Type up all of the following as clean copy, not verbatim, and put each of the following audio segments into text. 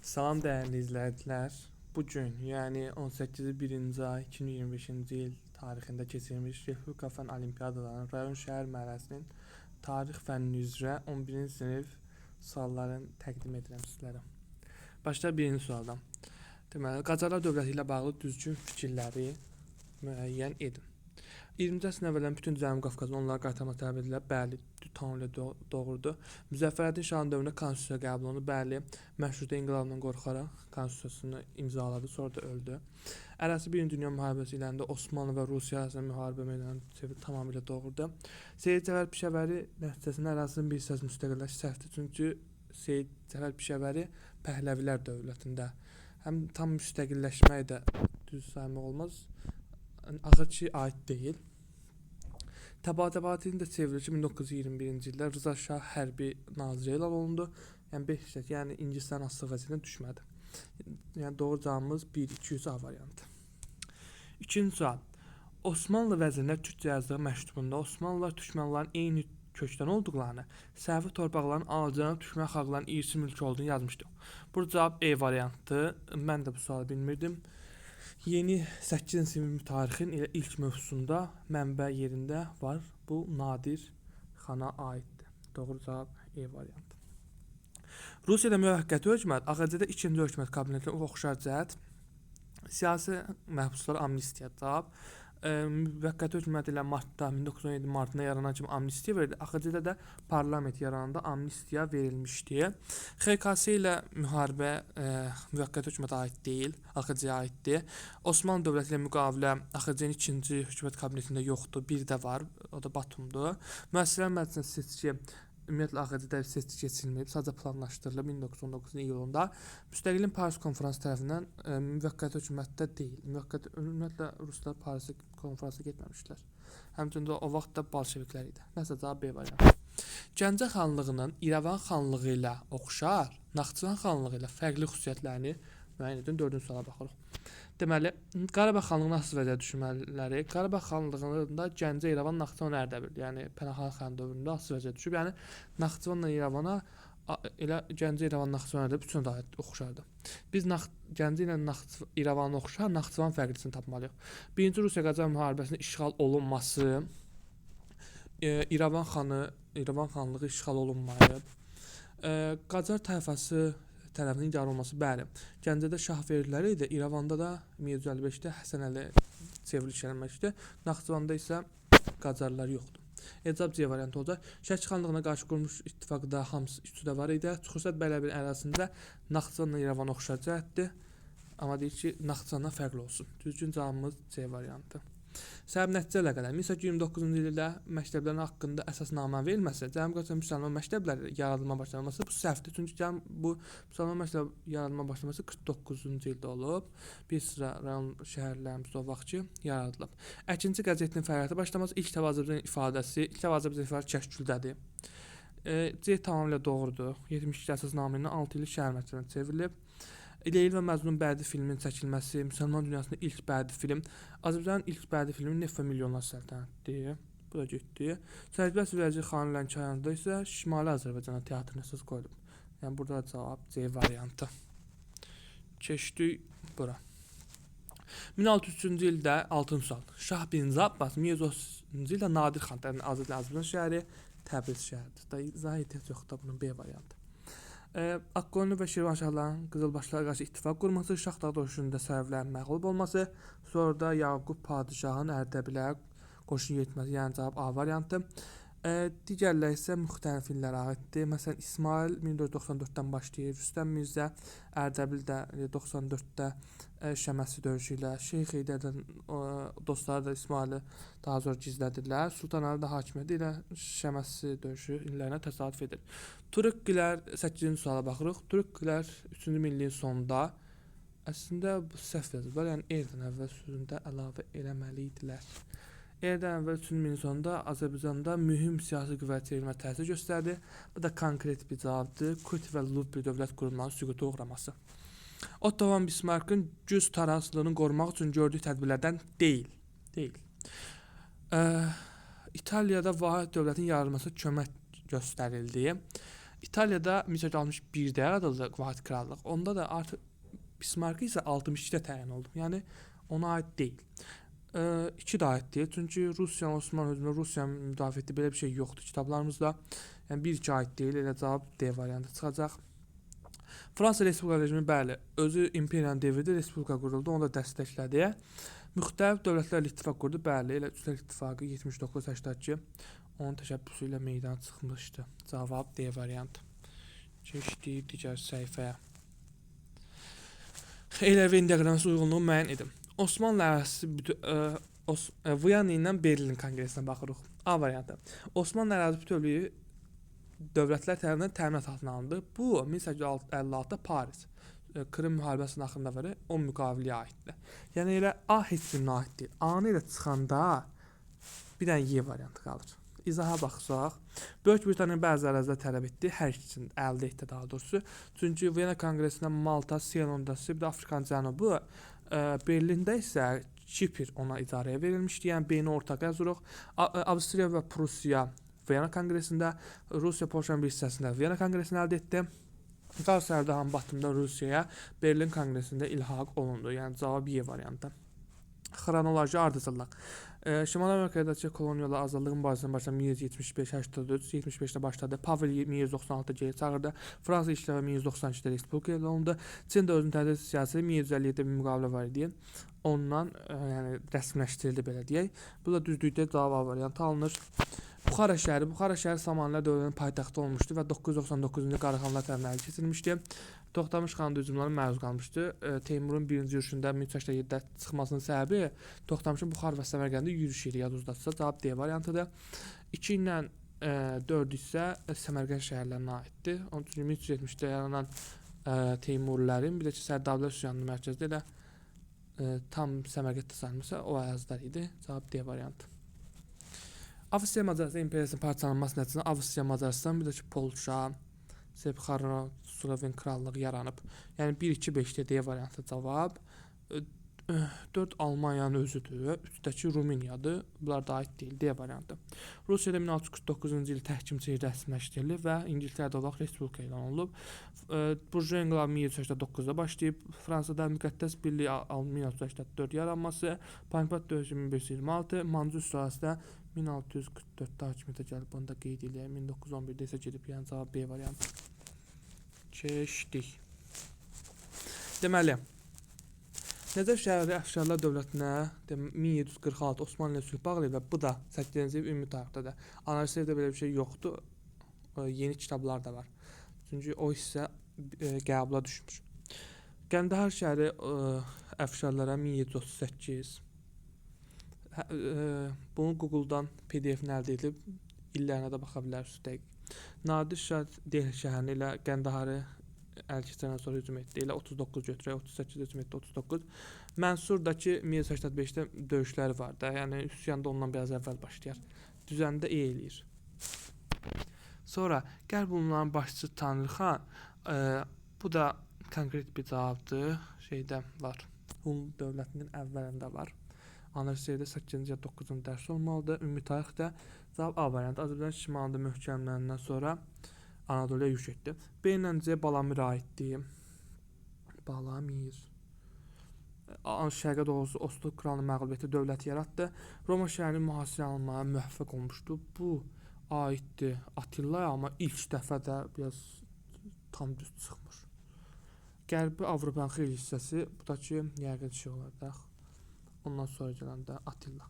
Salam dəyərli izləyicilər. Bu gün, yəni 18-ci ay 2025-ci il tarixində keçirilmiş Respublika Fənn Olimpiadalarının rayon şəhər mərhələsinin tarix fənni üzrə 11-ci sinif suallarını təqdim edirəm sizlərə. Başda birinci sualdan. Deməli, Qacarlar dövləti ilə bağlı düzgün fikirləri müəyyən edin. 20-ci əsrin əvvəldən bütün Cənubi Qafqazın onlara qaytarma tələb edilir. Bəli, tamamilə doğrudur. Müzəffərəddin Şahın dövründə konstitusiya qəbul olundu. Bəli, məşrutə inqilabından qorxaraq konstitusiyasını imzaladı, sonra da öldü. Ərəbsi Birinci Dünya müharibəsi illərində Osmanlı və Rusiya arasında müharibə meydanı çevirdi, tamamilə doğrudur. Seyid Cəfər Pişəvəri nəticəsində ərazinin bir hissəsi müstəqilləşdi, səhvdir. Çünki Seyid Cəfər Pişəvəri Pəhləvilər dövlətində həm tam müstəqilləşməyi də düz saymaq olmaz. Axır ki, aid deyil. Təbatəbatinin də çevrilişi 1921-ci ildə Rıza Şah hərbi naziri elan olundu. Yəni 5 hissət, yəni İngilislərin asılı vəziyyətinə düşmədi. Yəni doğru cavabımız 1-200 A variantı. İkinci sual. Osmanlı vəzirlər türkcə yazdığı məktubunda Osmanlılar türkmənlərin eyni kökdən olduqlarını, səhvi torpaqların alacağını türkmən xalqlarının irsi mülkü olduğunu yazmışdı. Bu cavab E variantı. Mən də bu sualı bilmirdim. Yeni 8-ci sinif tarixin elə ilk mövzusunda mənbə yerində var. Bu Nadir xana aiddir. Doğru cavab E variantı. Rusiyada müvəqqəti hökumət AXC-də ikinci hökumət kabinetinə oxşar cəhət siyasi məhbuslara amnistiya cavab. Müvəqqəti hökumət ilə martda 1917 martında yaranan kimi amnistiya verildi. AXC-də də parlament yarananda amnistiya verilmişdi. XKS ilə müharibə müvəqqəti hökumətə aid deyil, AXC-yə aiddir. Osmanlı dövləti ilə müqavilə AXC-nin ikinci hökumət kabinetində yoxdur, bir də var, o da Batumdur. Müəssisələr Məclisinə seçki ümumiyyətlə AXC-də seçki keçirilməyib, sadəcə planlaşdırılıb 1919 iyulunda. Müstəqilin Paris konfransı tərəfindən müvəqqəti hökumətdə deyil. Ümumiyyətlə Ruslar Paris konfransına getməmişlər. Həmçinin də o vaxt da bolşeviklər idi. Nəsə cavab B variantı. Gəncə xanlığının İrəvan xanlığı ilə oxşar, Naxçıvan xanlığı ilə fərqli xüsusiyyətlərini müəyyən edin. 4-cü suala baxırıq. Deməli, Qarabağ xanlığının asıl vəziyyətə düşmələri, Qarabağ xanlığında Gəncə, İrəvan, Naxçıvan, Ərdəbil, yəni Pənahxan xan dövründə asıl vəziyyətə düşüb. Yəni Naxçıvanla İrəvana elə Gəncə, İrəvan, Naxçıvan, Ərdəbil üçünə də oxşardı. Biz Gəncə ilə İrəvanı oxşar, Naxçıvan fərqlisini tapmalıyıq. Birinci Rusiya-Qacar müharibəsində işğal olunması, İrəvan xanlığı işğal olunmayıb. Qacar tayfası tərəfindən idarə olunması, bəli. Gəncədə şah verirləri idi, İrəvanda da 1155-də Həsən Əli çevriliş eləmişdi. Naxçıvanda isə Qacarlar yoxdur. Cavab C variantı olacaq. Şəki xanlığına qarşı qurulmuş ittifaqda hamısı üçü də var idi. Xüsusilə Bələbin ərazisində Naxçıvanla İrəvan oxşar cəhətdir. Amma deyir ki, Naxçıvandan fərqli olsun. Düzgün cavabımız C variantı. Səbəb nəticə əlaqələri 1829-cu ildə məktəblərin haqqında əsasnamə verilməsi, Cənubi Qafqaz müsəlman məktəbləri yaradılma başlanması bu səhvdir. Çünki bu müsəlman məktəb yaradılma başlaması 49-cu ildə olub. Bir sıra rayon şəhərlərimizdə o vaxt ki yaradılıb. Əkinçi qəzetinin fəaliyyətə başlaması, ilk Azərbaycan ifadəsi, ilk Azərbaycan ifadəsi Kəşküldədir. C tamamilə doğrudur. 72 əsasnamə ilə 6 illik şəhər məktəbinə çevrilib. Leyli və Məcnun bədii filminin çəkilməsi, müsəlman dünyasında ilk bədii film, Azərbaycanın ilk bədii filmi Neft və Milyonlar səltənətdir. Bu da getdi. Sərbəst Vəzir Xan Lənkəranda isə Şimali Azərbaycana teatrın əsas qoyulub. Yəni burada cavab C variantı. Keçdik bura. 1603-cü ildə 6-cı sual. Şah 1-ci Abbas 1130-cu ildə Nadir xan tərəfindən azad edilen Azərbaycan şəhəri Təbriz şəhəridir. İzah ehtiyac yoxdur bunun B variantı. Akkonu və Şirvanşahların Qızılbaşlara qarşı ittifaq qurması, Şahdağ döyüşündə Sərvlərin məğlub olması, sonra da Yaqub padişahın Ərdəbilə qoşun yetməsi, yəni cavab A variantı. Digərləri isə müxtəlif illərə aiddir. Məsələn, İsmail 1494-dən başlayır, Rüstəm Mirzə Ərdəbildə 94-də Şəməsi döyüşü ilə, Şeyx Heydərdən dostları da İsmaili daha sonra gizlədirlər. Sultan Əli də hakimiyyəti ilə Şəməsi döyüşü illərinə təsadüf edir. Turukqilər 8-ci suala baxırıq. Turukqilər 3-cü minilliyin sonunda əslində bu səhv yazıblar. Yəni erdən əvvəl sözündə əlavə eləməliydilər. Erdən əvvəl 3-cü minilliyin sonunda Azərbaycanda mühüm siyasi qüvvəyə çevrilmə təsir göstərdi. Bu da konkret bir cavabdır. Kuti və Lubbi dövlət qurumlarının süquta uğraması. Otto von Bismarckın güc tarazlığını qorumaq üçün gördüyü tədbirlərdən deyil. İtaliyada vahid dövlətin yaradılmasına kömək göstərildi. İtaliyada 1861-də yaradıldı Vahid Krallıq. Onda da artıq Bismarck isə 62-də təyin oldu. Yəni ona aid deyil. 2 də aid deyil. Çünki Rusiya, Osmanlı hökmü Rusiya müdafiə etdi. Belə bir şey yoxdur kitablarımızda. Yəni 1-2 aid deyil. Elə cavab D variantı çıxacaq. Fransa Respublika rejimi bəli, özü imperiyanın devrində respublika quruldu, onu da dəstəklədi. Müxtəlif dövlətlərlə ittifaq qurdu, bəli, elə Üçlər İttifaqı 79-82 onun təşəbbüsü ilə meydana çıxmışdı. Cavab D variantı. Keçdik digər səhifəyə. Elə Venn diaqramına uyğunluğu müəyyən edin. Osmanlı ərazisi Viyana ilə Berlin konqresinə baxırıq. A variantı. Osmanlı ərazisi bütövlüyü dövlətlər tərəfindən təminat altına alındı. Bu 1856-da Paris Krım müharibəsinin axırında və o müqaviləyə aiddir. Yəni elə A heç birinə aid deyil. A-nı ilə çıxanda bir dənə Y variantı qalır. İzaha baxsaq, Böyük Britaniya bəzi ərazilər tələb etdi, hər ikisini əldə etdi daha doğrusu. Çünki Viyana konqresindən Malta, Seylandası, bir də Afrikanın cənubu, Berlində isə Kipr ona icarəyə verilmişdi. Yəni beynəlxalq yazırıq. Avstriya və Prussiya Viyana konqresində, Rusiya Polşanın bir hissəsində Viyana konqresini əldə etdi. Qars Ardahan Batımda Rusiyaya Berlin konqresində ilhaq olundu. Yəni cavab Y variantı. Xronoloji ardıcıllıq. Şimali Amerikadakı koloniyalar azadlıq mübarizəsindən başlayan 1775-84, 75-də başladı. Pavel 1796-da geri çağırdı. Fransa işləvə 1792-də respublika elan olundu. Çin də özünün tədris siyasəti 1757-də bir müqavilə var idi. Ondan yəni rəsmiləşdirildi belə deyək. Bu da düzlükdə cavab variantı alınır. Buxara şəhəri Samanilər dövlətinin paytaxtı olmuşdu və 999-cu Qaraxanlar tərəfindən ələ keçirilmişdi. Toxtamış xanın hücumlarına məruz qalmışdı. Teymurun birinci yürüşündə 1387-də çıxmasının səbəbi Toxtamışın Buxar və Səmərqəndə yürüş yeri yadınızdadırsa cavab D variantıdır. 2 ilə 4 isə Səmərqənd şəhərlərinə aiddir. Onun üçün 1370-də yaranan Teymurilərin bir də ki Sərdabilər üsyanının mərkəzdə elə tam Səmərqənd təsərrüfü o ərazilər idi. Cavab D variantı. Avstriya Macaristan imperiyasının parçalanması nəticəsində Avstriya Macaristan bir də ki Polşa, Sebxarno, Sloven krallığı yaranıb. Yəni 1-2-5-də D variantı cavab. 4 Almaniyanın özüdür, 3-dəki Rumıniyadır. Bunlar da aid deyil. D variantı. Rusiyada 1649-cu il təhkimçilik rəsmiləşdirilib və İngiltərədə olaraq respublika elan olunub. Burjuya inqilabı 1789-da başlayıb. Fransada müqəddəs birlik 1684 yaranması, Panipat döyüşü 1526, Mancu üsrasında 1644-də hakimiyyətə gəlib, bunu da qeyd edək. 1911-də isə gedib, yəni cavab B variantı. Keçdik. Deməli, Nəcəf şəhəri Əfşarlar dövlətinə 1746 Osmanlı ilə sülh bağlayıb və bu da 8-ci il ümumi tarixdədir. Analizdə belə bir şey yoxdur. Yeni kitablar da var. Çünki o hissə qəbula düşmüş. Qəndahar şəhəri Əfşarlara 1738. Bunu Google-dan PDF-ni əldə edilib, illərinə də baxa bilərsiniz dəqiq. Nadir Şah Delhi şəhərini ilə Qəndaharı əl keçirəndən sonra hücum etdi. Elə 39 götürək, 38 hücum etdi, 39. Mənsurdakı 1785-də döyüşləri var da, yəni üsyanda ondan biraz əvvəl başlayar. Düzəndə E eləyir. Sonra Qərb Hunların başçısı Tanrı xan, bu da konkret bir cavabdır. Şeydə var. Hun dövlətinin əvvəlində var. Analizdə 8-ci ya 9-cu dərs olmalıdır. Ümumi tarixdə cavab A variantı. Azərbaycan şimalında möhkəmlənəndən sonra Anadoluya yürüş etdi. B ilə C Balamir aiddir. Balamir. Şərqə doğrusu Oslo kralının məğlubiyyəti dövləti yaratdı. Roma şəhərinin mühasirə alınmaya müvəffəq olmuşdu. Bu aiddir Attillaya, amma ilk dəfə də biraz tam düz çıxmır. Qərbi Avropanın xeyli hissəsi, bu da ki, yəqin şey olaraq. Ondan sonra gələn də Attila.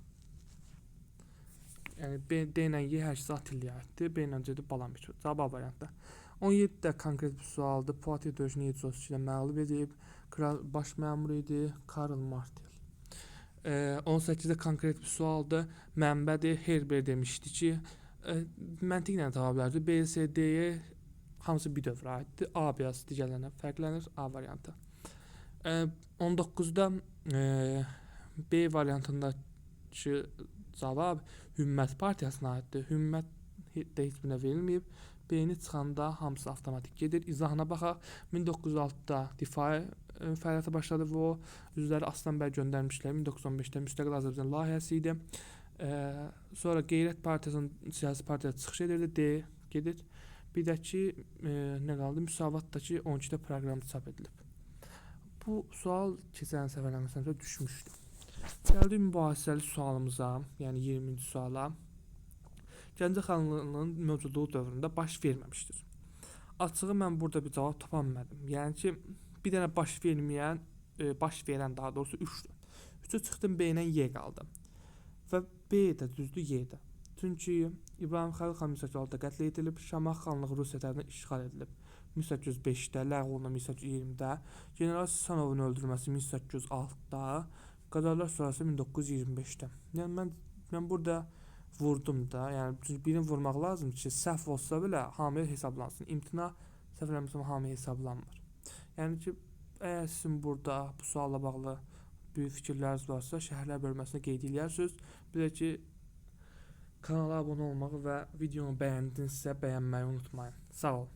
Yəni D ilə Y hər ikisi Attilaya aiddir. B ilə C də Balamir. Cavab A variantda. 17-də konkret bir sualdır. Poitiers döyüşünü 732 ilə məğlub edib. Kral baş məmur idi. Karl Martel. 18-də konkret bir sualdır. Mənbədir. Herber demişdi ki, məntiqlə cavab verdi. B, C, D-yə hamısı bir dövrə aiddir. A biraz digərlərinə fərqlənir. A variantı. 19-da B variantındakı cavab Hümmət partiyasına aiddir. Hümmət də heç birinə verilməyib. B-ni çıxanda hamısı avtomatik gedir. İzahına baxaq. 1906-da difai fəaliyyətə başladı və o üzvləri Aslanbəy göndərmişlər. 1915-də Müstəqil Azərbaycan layihəsi idi. Sonra Qeyrət partiyasının siyasi partiyaya çıxış edirdi. D gedir. Bir də ki, nə qaldı? Müsavatdakı 12-də proqram çap edilib. Bu sual keçən səfər məsələn düşmüşdü. Gəldik mübahisəli sualımıza, yəni 20-ci suala. Gəncə xanlığının mövcudluğu dövründə baş verməmişdir. Açığı mən burada bir cavab tapa bilmədim. Yəni ki, bir dənə baş verən daha doğrusu 3-dür. 3-ü çıxdım B ilə Y qaldı. Və B də düzdür Y-də. Çünki İbrahim Xəlil xan 1806-da qətl edilib, Şamaxı xanlığı Rusiya tərəfindən işğal edilib 1805-də, ləğv olunub 1820-də, General Sisanovun öldürülməsi 1806-da, Qacarlar sonrası 1925-də. Yəni mən burada vurdum da, yəni çünki birini vurmaq lazımdır ki, səhv olsa belə hamilə hesablansın. İmtina səhv eləmirəmsə hamilə hesablanmır. Yəni ki, əgər sizin burada bu sualla bağlı böyük fikirləriniz varsa, şərhlər bölməsində qeyd edirsiniz. Bir də ki, kanala abunə olmağı və videonu bəyəndinizsə bəyənməyi unutmayın. Sağ olun.